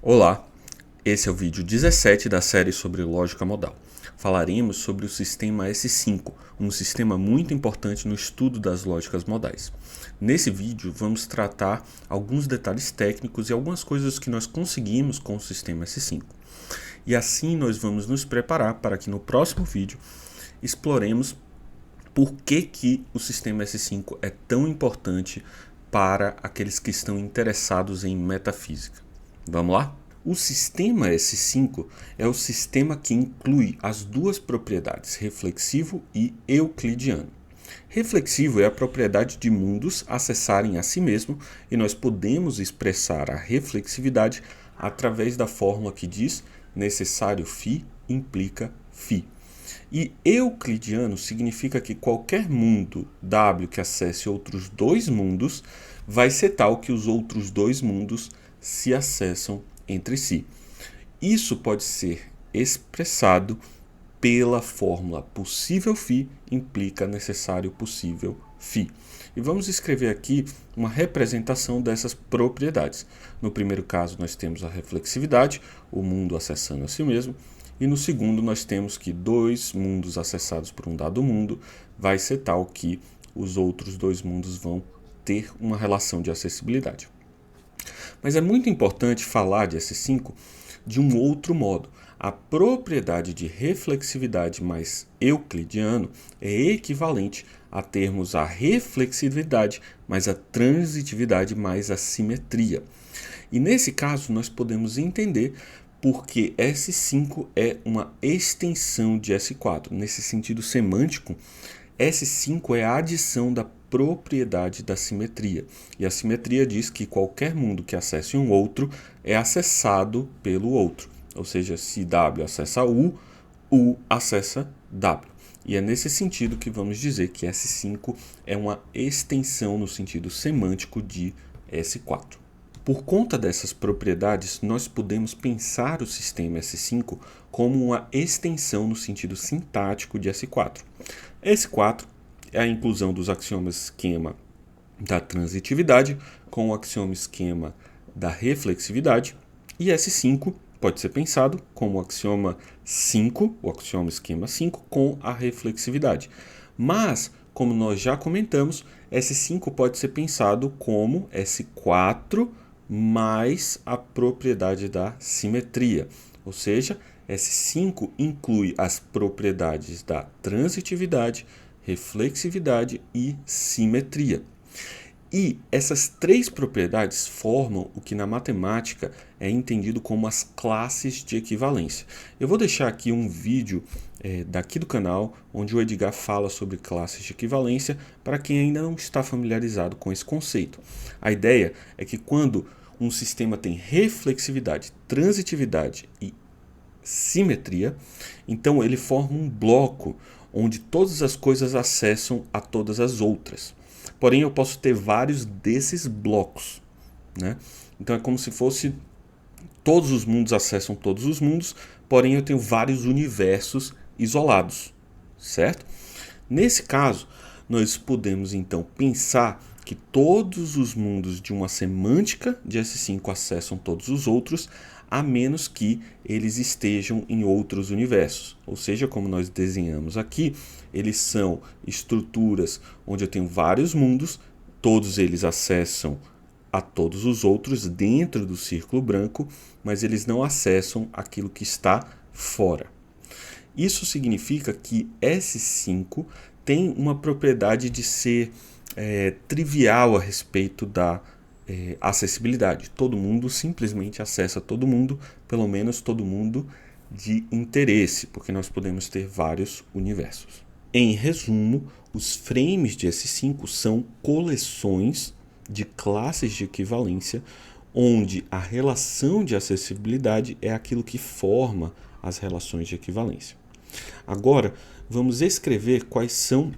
Olá, esse é o vídeo 17 da série sobre lógica modal. Falaremos sobre o sistema S5, um sistema muito importante no estudo das lógicas modais. Nesse vídeo vamos tratar alguns detalhes técnicos e algumas coisas que nós conseguimos com o sistema S5. E assim nós vamos nos preparar para que no próximo vídeo exploremos por que o sistema S5 é tão importante para aqueles que estão interessados em metafísica. Vamos lá? O sistema S5 é o sistema que inclui as duas propriedades, reflexivo e euclidiano. Reflexivo é a propriedade de mundos acessarem a si mesmo e nós podemos expressar a reflexividade através da fórmula que diz necessário φ implica φ. E euclidiano significa que qualquer mundo W que acesse outros dois mundos vai ser tal que os outros dois mundos se acessam entre si. Isso pode ser expressado pela fórmula possível φ implica necessário possível φ. E vamos escrever aqui uma representação dessas propriedades. No primeiro caso, nós temos a reflexividade, o mundo acessando a si mesmo. E no segundo, nós temos que dois mundos acessados por um dado mundo vai ser tal que os outros dois mundos vão ter uma relação de acessibilidade. Mas é muito importante falar de S5 de um outro modo. A propriedade de reflexividade mais euclidiano é equivalente a termos a reflexividade mais a transitividade mais a simetria. E nesse caso nós podemos entender porque S5 é uma extensão de S4. Nesse sentido semântico, S5 é a adição da propriedade da simetria. E a simetria diz que qualquer mundo que acesse um outro é acessado pelo outro. Ou seja, se W acessa U acessa W. E é nesse sentido que vamos dizer que S5 é uma extensão no sentido semântico de S4. Por conta dessas propriedades, nós podemos pensar o sistema S5 como uma extensão no sentido sintático de S4. S4 é a inclusão dos axiomas esquema da transitividade com o axioma esquema da reflexividade, e S5 pode ser pensado como o axioma 5, o axioma esquema 5 com a reflexividade. Mas, como nós já comentamos, S5 pode ser pensado como S4 mais a propriedade da simetria, ou seja, S5 inclui as propriedades da transitividade, reflexividade e simetria. E essas três propriedades formam o que na matemática é entendido como as classes de equivalência. Eu vou deixar aqui um vídeo daqui do canal onde o Edgar fala sobre classes de equivalência para quem ainda não está familiarizado com esse conceito. A ideia é que quando um sistema tem reflexividade, transitividade e simetria, então ele forma um bloco onde todas as coisas acessam a todas as outras. Porém, eu posso ter vários desses blocos, né? Então é como se fosse todos os mundos acessam todos os mundos, porém eu tenho vários universos isolados, certo? Nesse caso, nós podemos então pensar que todos os mundos de uma semântica de S5 acessam todos os outros, a menos que eles estejam em outros universos. Ou seja, como nós desenhamos aqui, eles são estruturas onde eu tenho vários mundos, todos eles acessam a todos os outros dentro do círculo branco, mas eles não acessam aquilo que está fora. Isso significa que S5 tem uma propriedade de ser trivial a respeito da acessibilidade. Todo mundo simplesmente acessa todo mundo, pelo menos todo mundo de interesse, porque nós podemos ter vários universos. Em resumo, os frames de S5 são coleções de classes de equivalência, onde a relação de acessibilidade é aquilo que forma as relações de equivalência. Agora, vamos escrever quais são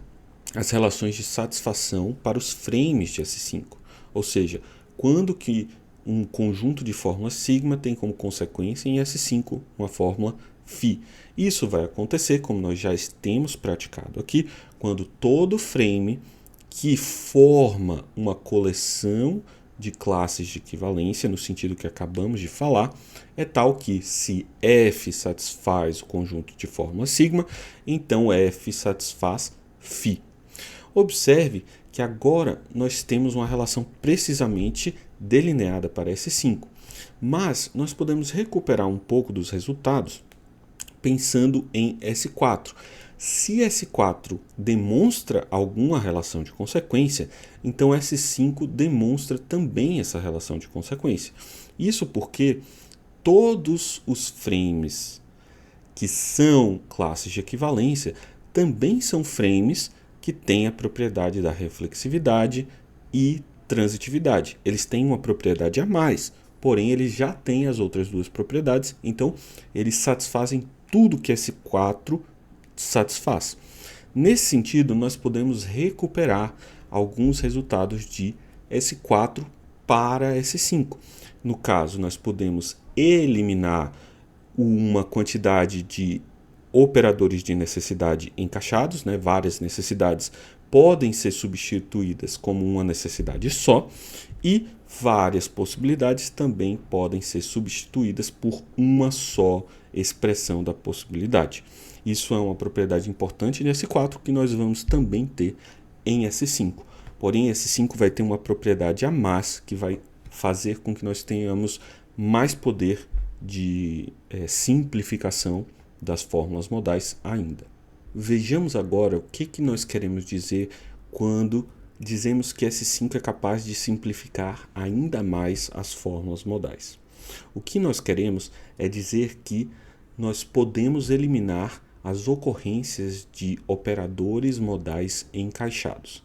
as relações de satisfação para os frames de S5, ou seja, quando que um conjunto de fórmulas sigma tem como consequência em S5 uma fórmula φ. Isso vai acontecer, como nós já temos praticado aqui, quando todo frame que forma uma coleção de classes de equivalência, no sentido que acabamos de falar, é tal que se F satisfaz o conjunto de fórmula sigma, então F satisfaz φ. Observe que agora nós temos uma relação precisamente delineada para S5, mas nós podemos recuperar um pouco dos resultados pensando em S4. Se S4 demonstra alguma relação de consequência, então S5 demonstra também essa relação de consequência. Isso porque todos os frames que são classes de equivalência também são frames que têm a propriedade da reflexividade e transitividade. Eles têm uma propriedade a mais, porém eles já têm as outras duas propriedades, então eles satisfazem tudo que S4 satisfaz. Nesse sentido, nós podemos recuperar alguns resultados de S4 para S5. No caso, nós podemos eliminar uma quantidade de operadores de necessidade encaixados, várias necessidades podem ser substituídas como uma necessidade só, e várias possibilidades também podem ser substituídas por uma só expressão da possibilidade. Isso é uma propriedade importante de S4 que nós vamos também ter em S5. Porém, S5 vai ter uma propriedade a mais que vai fazer com que nós tenhamos mais poder de simplificação das fórmulas modais ainda. Vejamos agora o que nós queremos dizer quando dizemos que S5 é capaz de simplificar ainda mais as fórmulas modais. O que nós queremos é dizer que nós podemos eliminar as ocorrências de operadores modais encaixados.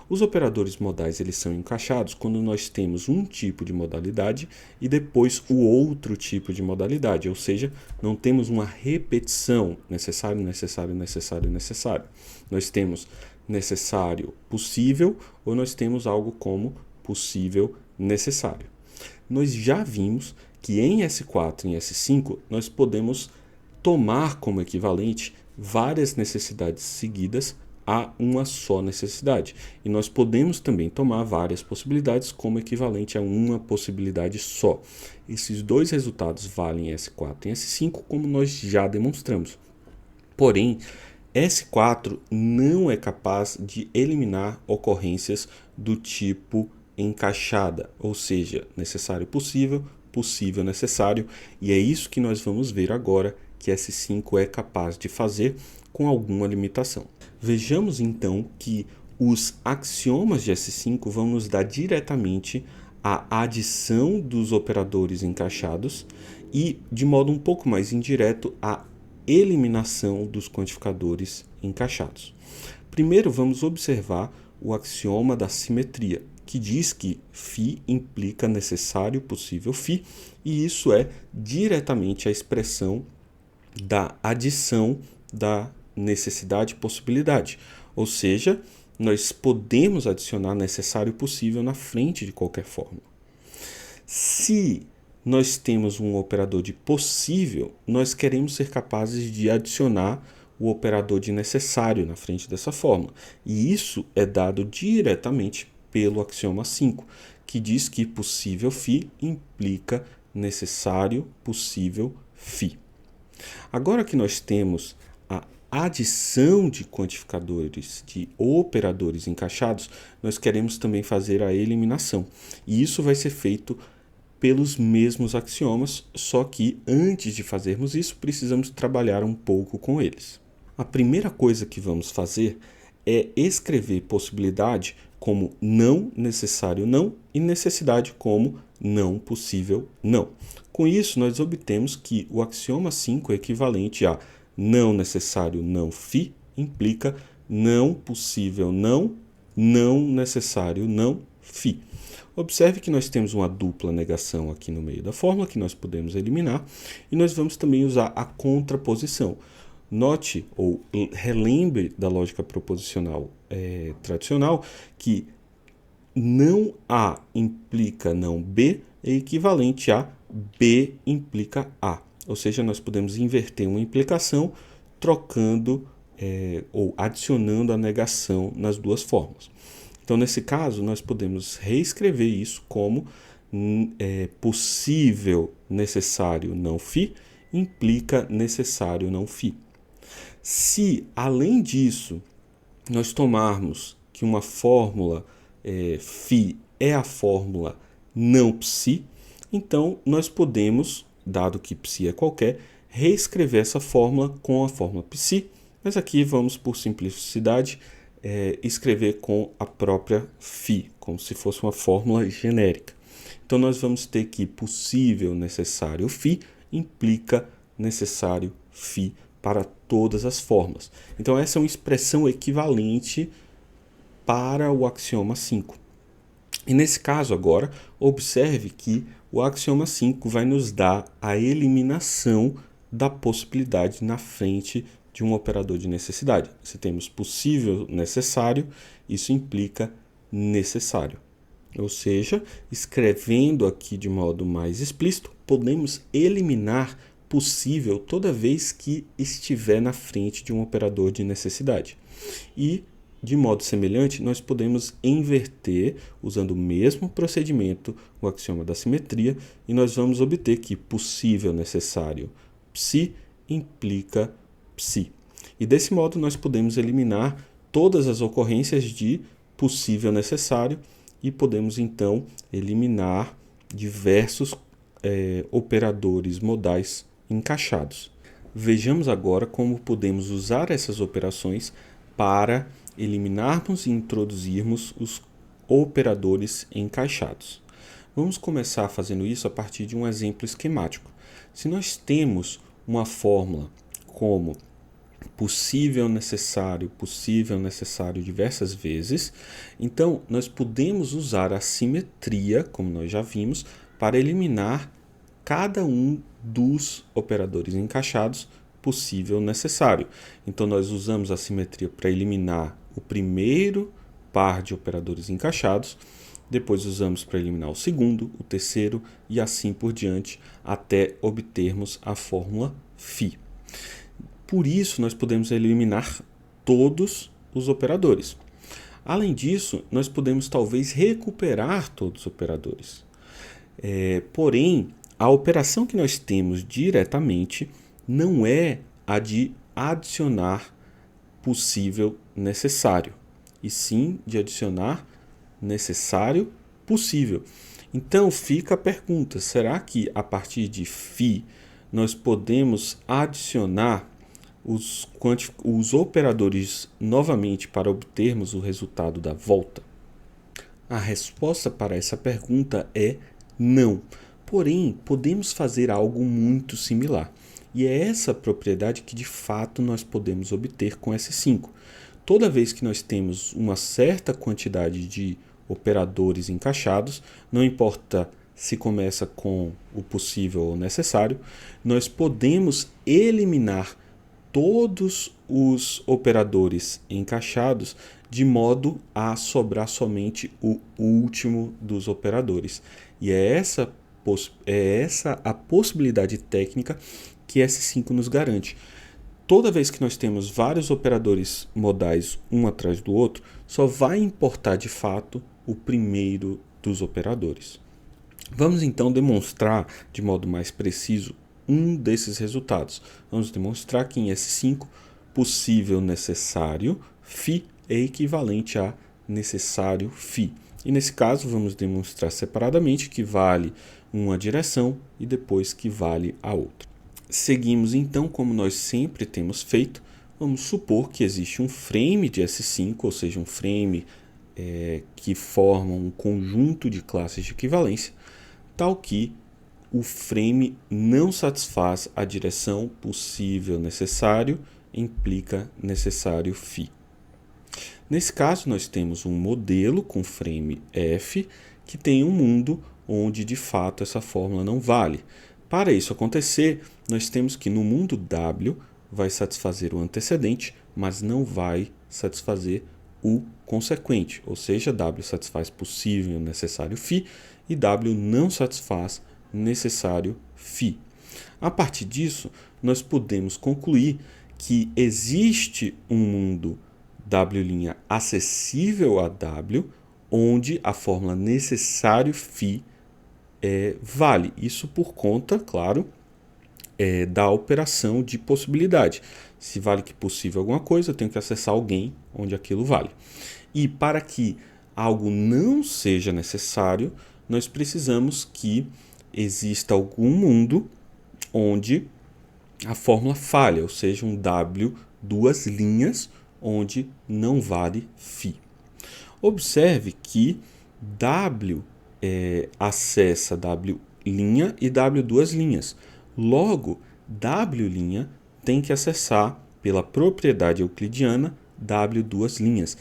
Os operadores modais eles são encaixados quando nós temos um tipo de modalidade e depois o outro tipo de modalidade, ou seja, não temos uma repetição necessário, necessário, necessário, necessário. Nós temos necessário possível ou nós temos algo como possível necessário. Nós já vimos que em S4 e em S5 nós podemos tomar como equivalente várias necessidades seguidas a uma só necessidade. E nós podemos também tomar várias possibilidades como equivalente a uma possibilidade só. Esses dois resultados valem em S4 e em S5, como nós já demonstramos. Porém, S4 não é capaz de eliminar ocorrências do tipo encaixada, ou seja, necessário possível, possível necessário, e é isso que nós vamos ver agora que S5 é capaz de fazer com alguma limitação. Vejamos então que os axiomas de S5 vão nos dar diretamente a adição dos operadores encaixados e, de modo um pouco mais indireto, a eliminação dos quantificadores encaixados. Primeiro, vamos observar o axioma da simetria, que diz que φ implica necessário possível φ, e isso é diretamente a expressão da adição da necessidade e possibilidade. Ou seja, nós podemos adicionar necessário possível na frente de qualquer fórmula. Se nós temos um operador de possível, nós queremos ser capazes de adicionar o operador de necessário na frente dessa fórmula. E isso é dado diretamente pelo axioma 5, que diz que possível φ implica necessário possível φ. Agora que nós temos a adição de quantificadores de operadores encaixados, nós queremos também fazer a eliminação. E isso vai ser feito pelos mesmos axiomas, só que antes de fazermos isso, precisamos trabalhar um pouco com eles. A primeira coisa que vamos fazer é escrever possibilidade como não necessário não e necessidade como não possível não. Com isso, nós obtemos que o axioma 5 é equivalente a não necessário não φ implica não possível não, não necessário não φ. Observe que nós temos uma dupla negação aqui no meio da fórmula que nós podemos eliminar e nós vamos também usar a contraposição. Note ou relembre da lógica proposicional tradicional que não A implica não B é equivalente a B implica A. Ou seja, nós podemos inverter uma implicação trocando ou adicionando a negação nas duas fórmulas. Então, nesse caso, nós podemos reescrever isso como possível necessário não φ implica necessário não φ. Se, além disso, nós tomarmos que uma fórmula φ é a fórmula não psi, então nós podemos, dado que psi é qualquer, reescrever essa fórmula com a fórmula psi, mas aqui vamos, por simplicidade, escrever com a própria φ, como se fosse uma fórmula genérica. Então nós vamos ter que possível necessário φ implica necessário φ para todas as fórmulas. Então essa é uma expressão equivalente para o axioma 5. E nesse caso agora, observe que o axioma 5 vai nos dar a eliminação da possibilidade na frente de um operador de necessidade. Se temos possível necessário, isso implica necessário. Ou seja, escrevendo aqui de modo mais explícito, podemos eliminar possível toda vez que estiver na frente de um operador de necessidade. E, de modo semelhante, nós podemos inverter, usando o mesmo procedimento, o axioma da simetria, e nós vamos obter que possível necessário psi implica psi. E desse modo nós podemos eliminar todas as ocorrências de possível necessário e podemos então eliminar diversos operadores modais encaixados. Vejamos agora como podemos usar essas operações para eliminarmos e introduzirmos os operadores encaixados. Vamos começar fazendo isso a partir de um exemplo esquemático. Se nós temos uma fórmula como possível necessário diversas vezes, então nós podemos usar a simetria, como nós já vimos, para eliminar cada um dos operadores encaixados possível necessário. Então nós usamos a simetria para eliminar o primeiro par de operadores encaixados, depois usamos para eliminar o segundo, o terceiro e assim por diante, até obtermos a fórmula φ. Por isso, nós podemos eliminar todos os operadores. Além disso, nós podemos talvez recuperar todos os operadores. Porém, a operação que nós temos diretamente não é a de adicionar possível necessário, e sim de adicionar necessário possível. Então fica a pergunta, será que a partir de φ nós podemos adicionar os operadores novamente para obtermos o resultado da volta? A resposta para essa pergunta é não. Porém, podemos fazer algo muito similar. E é essa propriedade que de fato nós podemos obter com S5. Toda vez que nós temos uma certa quantidade de operadores encaixados, não importa se começa com o possível ou necessário, nós podemos eliminar todos os operadores encaixados de modo a sobrar somente o último dos operadores. E é essa a possibilidade técnica que S5 nos garante. Toda vez que nós temos vários operadores modais um atrás do outro, só vai importar de fato o primeiro dos operadores. Vamos então demonstrar de modo mais preciso um desses resultados. Vamos demonstrar que em S5, possível necessário φ é equivalente a necessário φ. E nesse caso, vamos demonstrar separadamente que vale uma direção e depois que vale a outra. Seguimos então como nós sempre temos feito. Vamos supor que existe um frame de S5, ou seja, um frame que forma um conjunto de classes de equivalência, tal que o frame não satisfaz a direção possível necessário implica necessário φ. Nesse caso, nós temos um modelo com frame F que tem um mundo onde de fato essa fórmula não vale. Para isso acontecer, nós temos que no mundo W vai satisfazer o antecedente, mas não vai satisfazer o consequente, ou seja, W satisfaz possível necessário φ e W não satisfaz necessário φ. A partir disso, nós podemos concluir que existe um mundo W' acessível a W, onde a fórmula necessário φ vale. Isso por conta, claro, da operação de possibilidade. Se vale que possível alguma coisa, eu tenho que acessar alguém onde aquilo vale. E para que algo não seja necessário, nós precisamos que exista algum mundo onde a fórmula falha, ou seja, um W, duas linhas, onde não vale φ. Observe que W acessa W' e W duas linhas. Logo, W' tem que acessar, pela propriedade euclidiana, W duas linhas.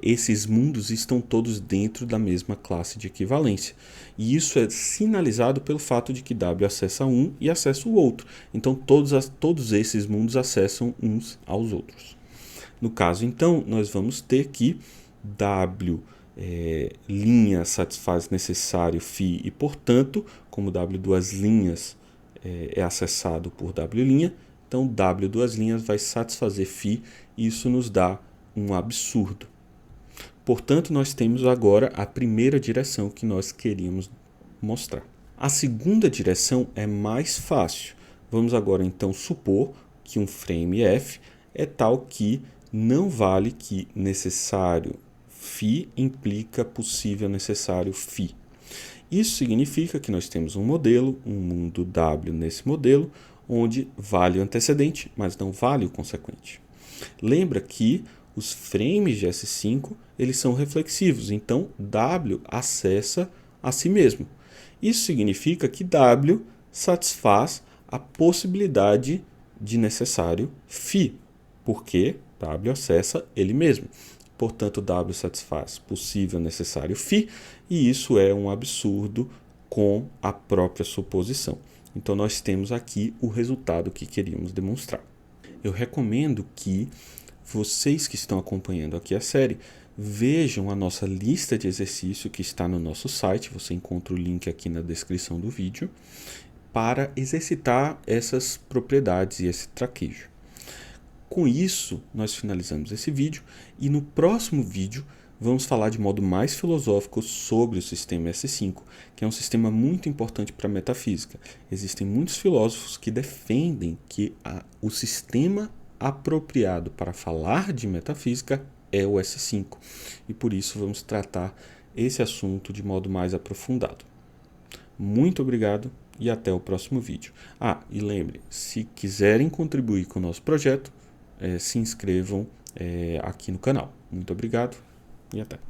Esses mundos estão todos dentro da mesma classe de equivalência. E isso é sinalizado pelo fato de que W acessa um e acessa o outro. Então, todos esses mundos acessam uns aos outros. No caso, então, nós vamos ter que W' satisfaz necessário φ e, portanto, como W duas linhas é acessado por W', então W duas linhas vai satisfazer φ e isso nos dá um absurdo. Portanto, nós temos agora a primeira direção que nós queríamos mostrar. A segunda direção é mais fácil. Vamos agora então supor que um frame f é tal que não vale que necessário φ implica possível necessário φ. Isso significa que nós temos um modelo, um mundo W nesse modelo, onde vale o antecedente, mas não vale o consequente. Lembra que os frames de S5 eles são reflexivos, então W acessa a si mesmo. Isso significa que W satisfaz a possibilidade de necessário φ, porque W acessa ele mesmo. Portanto, W satisfaz possível necessário φ, e isso é um absurdo com a própria suposição. Então, nós temos aqui o resultado que queríamos demonstrar. Eu recomendo que vocês que estão acompanhando aqui a série vejam a nossa lista de exercício que está no nosso site, você encontra o link aqui na descrição do vídeo, para exercitar essas propriedades e esse traquejo. Com isso, nós finalizamos esse vídeo e no próximo vídeo vamos falar de modo mais filosófico sobre o sistema S5, que é um sistema muito importante para a metafísica. Existem muitos filósofos que defendem que o sistema apropriado para falar de metafísica é o S5, e por isso vamos tratar esse assunto de modo mais aprofundado. Muito obrigado e até o próximo vídeo. E lembre, se quiserem contribuir com o nosso projeto, se inscrevam aqui no canal. Muito obrigado e até.